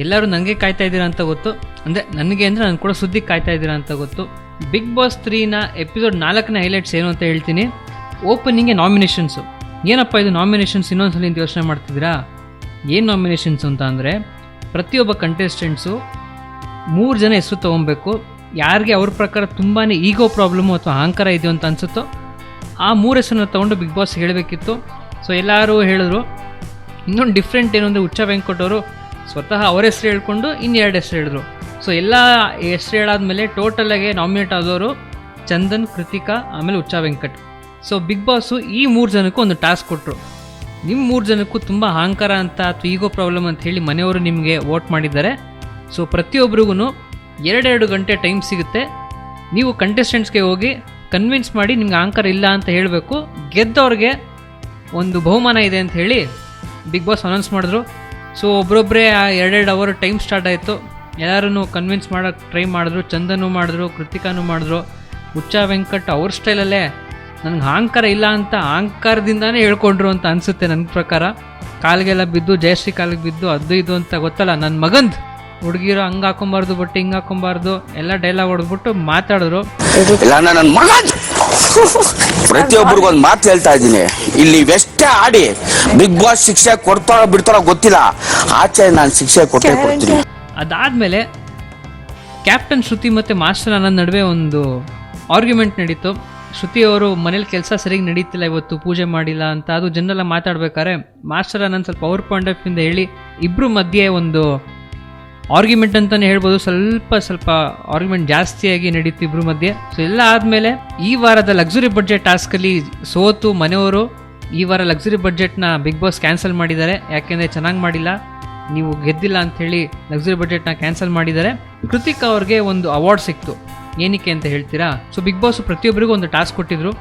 ಎಲ್ಲರೂ ನನಗೆ ಕಾಯ್ತಾ ಇದ್ದೀರಾ ಅಂತ ಗೊತ್ತು, ಅಂದರೆ ನನಗೆ ಅಂದರೆ ನಾನು ಕೂಡ ಸುದ್ದಿಗೆ ಕಾಯ್ತಾ ಇದ್ದೀರಾ ಅಂತ ಗೊತ್ತು. ಬಿಗ್ ಬಾಸ್ 3ನ ಎಪಿಸೋಡ್ 4ನ ಹೈಲೈಟ್ಸ್ ಏನು ಅಂತ ಹೇಳ್ತೀನಿ. ಓಪನಿಂಗ್ಗೆ ನಾಮಿನೇಷನ್ಸು. ಏನಪ್ಪ ಇದು ನಾಮಿನೇಷನ್ಸ್ ಇನ್ನೊಂದ್ಸಲ ಅಂತ ಯೋಚನೆ ಮಾಡ್ತಿದ್ದೀರಾ? ಏನು ನಾಮಿನೇಷನ್ಸ್ ಅಂತ ಅಂದರೆ, ಪ್ರತಿಯೊಬ್ಬ ಕಂಟೆಸ್ಟೆಂಟ್ಸು 3 ಜನ ಹೆಸರು ತೊಗೊಬೇಕು. ಯಾರಿಗೆ ಅವ್ರ ಪ್ರಕಾರ ತುಂಬಾ ಈಗೋ ಪ್ರಾಬ್ಲಮ್ಮು ಅಥವಾ ಅಹಂಕಾರ ಇದೆಯೋ ಅಂತ ಅನಿಸುತ್ತೋ ಆ 3 ಹೆಸರನ್ನ ತೊಗೊಂಡು ಬಿಗ್ ಬಾಸ್ ಹೇಳಬೇಕಿತ್ತು. ಸೊ ಎಲ್ಲರೂ ಹೇಳಿದ್ರು. ಇನ್ನೊಂದು ಡಿಫ್ರೆಂಟ್ ಏನು ಅಂದರೆ, ಹುಚ್ಚ ವೆಂಕಟ್ ಅವರು ಸ್ವತಃ ಅವ್ರ ಹೆಸರು ಹೇಳ್ಕೊಂಡು 2 ಹೆಸರು ಹೇಳಿದ್ರು. ಸೊ ಎಲ್ಲ ಹೆಸರು ಹೇಳಾದ್ಮೇಲೆ ಟೋಟಲಾಗೆ ನಾಮಿನೇಟ್ ಆದವರು ಚಂದನ್, ಕೃತಿಕಾ, ಆಮೇಲೆ Huccha Venkat. So big boss ಈ 3 ಜನಕ್ಕೂ ಒಂದು ಟಾಸ್ಕ್ ಕೊಟ್ಟರು. ನಿಮ್ಮ 3 ಜನಕ್ಕೂ ತುಂಬ ಅಹಂಕಾರ ಅಂತ ಅಥವಾ ಈಗೋ ಪ್ರಾಬ್ಲಮ್ ಅಂತ ಹೇಳಿ ಮನೆಯವರು ನಿಮಗೆ ವೋಟ್ ಮಾಡಿದ್ದಾರೆ. ಸೊ ಪ್ರತಿಯೊಬ್ಬರಿಗೂ 2 ಗಂಟೆ ಟೈಮ್ ಸಿಗುತ್ತೆ. ನೀವು ಕಂಟೆಸ್ಟೆಂಟ್ಸ್ಗೆ ಹೋಗಿ ಕನ್ವಿನ್ಸ್ ಮಾಡಿ ನಿಮ್ಗೆ ಅಹಂಕಾರ ಇಲ್ಲ ಅಂತ ಹೇಳಬೇಕು. ಗೆದ್ದವ್ರಿಗೆ ಒಂದು ಬಹುಮಾನ ಇದೆ ಅಂತ ಹೇಳಿ ಬಿಗ್ ಬಾಸ್ ಅನೌನ್ಸ್ ಮಾಡಿದ್ರು. ಸೊ ಒಬ್ಬರೊಬ್ಬರೇ 2 ಅವರ್ ಟೈಮ್ ಸ್ಟಾರ್ಟ್ ಆಯಿತು. ಎಲ್ಲರೂ ಕನ್ವಿನ್ಸ್ ಮಾಡೋಕ್ಕೆ ಟ್ರೈ ಮಾಡಿದ್ರು. ಚಂದನು ಮಾಡಿದ್ರು, ಕೃತಿಕಾನು ಮಾಡಿದ್ರು. ಹುಚ್ಚ ವೆಂಕಟ್ ಅವ್ರ ಸ್ಟೈಲಲ್ಲೇ ನನಗೆ ಅಹಂಕಾರ ಇಲ್ಲ ಅಂತ ಅಹಂಕಾರದಿಂದಾನೇ ಹೇಳ್ಕೊಂಡ್ರು ಅಂತ ಅನಿಸುತ್ತೆ ನನ್ನ ಪ್ರಕಾರ. ಕಾಲಿಗೆಲ್ಲ ಬಿದ್ದು, ಜಯಶ್ರೀ ಕಾಲಿಗೆ ಬಿದ್ದು, ಅದು ಇದು ಅಂತ ಗೊತ್ತಲ್ಲ, ನನ್ನ ಮಗಂದು ಹುಡುಗಿರೋ ಹಂಗೆ ಹಾಕೊಬಾರ್ದು, ಬಟ್ಟೆ ಹಿಂಗೆ ಹಾಕೊಬಾರ್ದು ಎಲ್ಲ ಡೈಲಾಗ್ ಹೊಡೆದ್ಬಿಟ್ಟು ಮಾತಾಡಿದ್ರು. ಪ್ರತಿಯೊಬ್ಬರಿಗೂ ಒಂದು ಮಾತು ಹೇಳ್ತಾ ಇದ್ದೀನಿ, ಇಲ್ಲಿ ಎಷ್ಟೇ ಆಡಿ ಬಿಗ್ ಬಾಸ್ ಶಿಕ್ಷೆ ಕೊಡ್ತಾರೋ ಬಿಡ್ತಾರೋ ಗೊತ್ತಿಲ್ಲ, ಆಚೆ ನಾನು ಶಿಕ್ಷೆ ಕೊಟ್ಟೇ ಕೊಡ್ತೀನಿ. ಅದಾದಮೇಲೆ ಕ್ಯಾಪ್ಟನ್ ಶ್ರುತಿ ಮತ್ತು ಮಾಸ್ಟರ್ ಆನಂದ್ ನಡುವೆ ಒಂದು ಆರ್ಗ್ಯುಮೆಂಟ್ ನಡೀತು. ಶ್ರುತಿ ಅವರು ಮನೇಲಿ ಕೆಲಸ ಸರಿಯಾಗಿ ನಡೀತಿಲ್ಲ, ಇವತ್ತು ಪೂಜೆ ಮಾಡಿಲ್ಲ ಅಂತ. ಅದು ಜನರೆಲ್ಲ ಮಾತಾಡ್ಬೇಕಾದ್ರೆ ಮಾಸ್ಟರ್ ಆನಂದ್ ಸ್ವಲ್ಪ ಅವ್ರ ಪಾಯಿಂಟ್ ಆಫ್ ಇಂದ ಹೇಳಿ ಇಬ್ಬರು ಮಧ್ಯೆ ಒಂದು ಆರ್ಗ್ಯುಮೆಂಟ್ ಅಂತಲೇ ಹೇಳ್ಬೋದು. ಸ್ವಲ್ಪ ಆರ್ಗ್ಯುಮೆಂಟ್ ಜಾಸ್ತಿಯಾಗಿ ನಡೀತು ಇಬ್ಬರು ಮಧ್ಯೆ. ಸೊ ಎಲ್ಲ ಆದಮೇಲೆ ಈ ವಾರದ ಲಕ್ಸುರಿ ಬಡ್ಜೆಟ್ ಟಾಸ್ಕಲ್ಲಿ ಸೋತು ಮನೆಯವರು ಈ ವಾರ ಲಕ್ಸುರಿ ಬಡ್ಜೆಟ್ನ ಬಿಗ್ ಬಾಸ್ ಕ್ಯಾನ್ಸಲ್ ಮಾಡಿದ್ದಾರೆ. ಯಾಕೆಂದರೆ ಚೆನ್ನಾಗಿ ಮಾಡಿಲ್ಲ, ನೀವು ಗೆದ್ದಿಲ್ಲ ಅಂಥೇಳಿ ಲಕ್ಸುರಿ ಬಡ್ಜೆಟ್ನ ಕ್ಯಾನ್ಸಲ್ ಮಾಡಿದ್ದಾರೆ. ಕೃತಿಕಾ ಅವ್ರಿಗೆ ಒಂದು ಅವಾರ್ಡ್ ಸಿಕ್ತು. ಏನಕ್ಕೆ ಅಂತ ಹೇಳ್ತೀರಾ? ಸೊ ಬಿಗ್ ಬಾಸ್ ಪ್ರತಿಯೊಬ್ಬರಿಗೂ ಒಂದು ಟಾಸ್ಕ್ ಕೊಟ್ಟಿದ್ರು.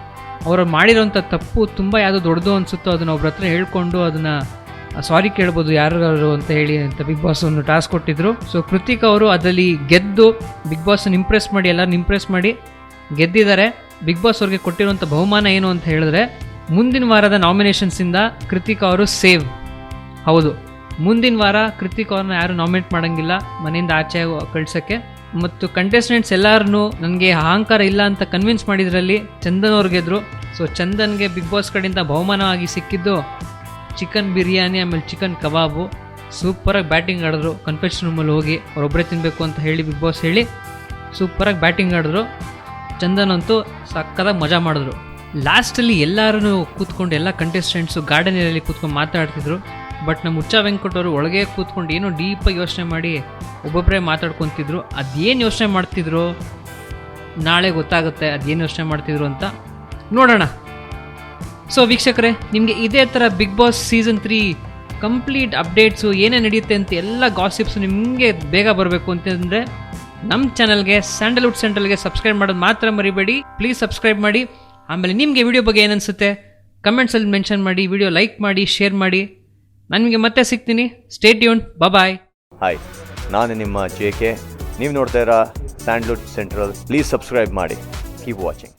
ಅವರು ಮಾಡಿರೋಂಥ ತಪ್ಪು ತುಂಬ ಯಾವುದೋ ದೊಡ್ಡದು ಅನಿಸುತ್ತೋ ಅದನ್ನು ಒಬ್ಬರ ಹತ್ರ ಹೇಳ್ಕೊಂಡು ಅದನ್ನು ಸಾರಿ ಕೇಳ್ಬೋದು ಯಾರು ಅಂತ ಹೇಳಿ ಅಂತ ಬಿಗ್ ಬಾಸ್ ಒಂದು ಟಾಸ್ಕ್ ಕೊಟ್ಟಿದ್ರು. ಸೊ ಕೃತಿಕಾ ಅವರು ಅದರಲ್ಲಿ ಗೆದ್ದು ಬಿಗ್ ಬಾಸನ್ನು ಇಂಪ್ರೆಸ್ ಮಾಡಿ, ಎಲ್ಲರನ್ನ ಇಂಪ್ರೆಸ್ ಮಾಡಿ ಗೆದ್ದಿದ್ದಾರೆ. ಬಿಗ್ ಬಾಸ್ ಅವ್ರಿಗೆ ಕೊಟ್ಟಿರುವಂಥ ಬಹುಮಾನ ಏನು ಅಂತ ಹೇಳಿದ್ರೆ, ಮುಂದಿನ ವಾರದ ನಾಮಿನೇಷನ್ಸಿಂದ ಕೃತಿಕಾ ಅವರು ಸೇವ್. ಹೌದು, ಮುಂದಿನ ವಾರ ಕೃತಿಕಾ ಅವ್ರನ್ನ ಯಾರು ನಾಮಿನೇಟ್ ಮಾಡೋಂಗಿಲ್ಲ ಮನೆಯಿಂದ ಆಚೆ ಕಳ್ಸೋಕ್ಕೆ. ಮತ್ತು ಕಂಟೆಸ್ಟೆಂಟ್ಸ್ ಎಲ್ಲರೂ ನನಗೆ ಅಹಂಕಾರ ಇಲ್ಲ ಅಂತ ಕನ್ವಿನ್ಸ್ ಮಾಡಿದ್ರಲ್ಲಿ ಚಂದನ್ ಅವ್ರು ಗೆದ್ರು. ಸೊ ಚಂದನ್ಗೆ ಬಿಗ್ ಬಾಸ್ ಕಡೆಯಿಂದ ಬಹುಮಾನವಾಗಿ ಸಿಕ್ಕಿದ್ದು ಚಿಕನ್ ಬಿರಿಯಾನಿ, ಆಮೇಲೆ ಚಿಕನ್ ಕಬಾಬು. ಸೂಪರಾಗಿ ಬ್ಯಾಟಿಂಗ್ ಆಡಿದ್ರು. ಕನ್ಫೆಷನ್ ರೂಮಲ್ಲಿ ಹೋಗಿ ಅವರೊಬ್ಬರೇ ತಿನ್ನಬೇಕು ಅಂತ ಹೇಳಿ ಬಿಗ್ ಬಾಸ್ ಹೇಳಿ ಸೂಪರಾಗಿ ಬ್ಯಾಟಿಂಗ್ ಆಡಿದ್ರು. ಚಂದನ್ ಅಂತೂ ಸಕ್ಕದಾಗಿ ಮಜಾ ಮಾಡಿದ್ರು. ಲಾಸ್ಟಲ್ಲಿ ಎಲ್ಲರೂ ಕೂತ್ಕೊಂಡು ಎಲ್ಲ ಕಂಟೆಸ್ಟೆಂಟ್ಸು ಗಾರ್ಡನಲ್ಲಿ ಕೂತ್ಕೊಂಡು ಮಾತಾಡ್ತಿದ್ರು. ಬಟ್ ನಮ್ಮ ಹುಚ್ಚ ವೆಂಕಟ್ ಅವರು ಒಳಗೆ ಕೂತ್ಕೊಂಡು ಏನೋ ಡೀಪಾಗಿ ಯೋಚನೆ ಮಾಡಿ ಒಬ್ಬೊಬ್ಬರೇ ಮಾತಾಡ್ಕೊತಿದ್ರು. ಅದೇನು ಯೋಚನೆ ಮಾಡ್ತಿದ್ರು ನಾಳೆ ಗೊತ್ತಾಗುತ್ತೆ, ಅದೇನು ಯೋಚನೆ ಮಾಡ್ತಿದ್ರು ಅಂತ ನೋಡೋಣ. ಸೊ ವೀಕ್ಷಕರೇ, ನಿಮಗೆ ಇದೇ ಥರ big boss season 3 complete updates ಏನೇ ನಡೆಯುತ್ತೆ ಅಂತ ಎಲ್ಲ ಗಾಸಿಪ್ಸು ನಿಮಗೆ ಬೇಗ ಬರಬೇಕು ಅಂತಂದರೆ ನಮ್ಮ ಚಾನಲ್ಗೆ ಸ್ಯಾಂಡಲ್ವುಡ್ ಸೆಂಟ್ರಲ್ಗೆ ಸಬ್ಸ್ಕ್ರೈಬ್ ಮಾಡೋದು ಮಾತ್ರ ಮರಿಬೇಡಿ. ಪ್ಲೀಸ್ ಸಬ್ಸ್ಕ್ರೈಬ್ ಮಾಡಿ. ಆಮೇಲೆ ನಿಮಗೆ ವಿಡಿಯೋ ಬಗ್ಗೆ ಏನನ್ಸುತ್ತೆ ಕಮೆಂಟ್ಸಲ್ಲಿ ಮೆನ್ಷನ್ ಮಾಡಿ, ವಿಡಿಯೋ ಲೈಕ್ ಮಾಡಿ, ಶೇರ್ ಮಾಡಿ. ನಾನು ನಿಮಗೆ ಮತ್ತೆ ಸಿಗ್ತೀನಿ. Stay tune. ಬಾಯ್. ಹಾಯ್, ನಾನು ನಿಮ್ಮ JK. ನೀವು ನೋಡ್ತಾ ಇರೋ ಸ್ಯಾಂಡಲ್ವುಡ್ ಸೆಂಟ್ರಲ್. ಪ್ಲೀಸ್ ಸಬ್ಸ್ಕ್ರೈಬ್ ಮಾಡಿ. Keep watching.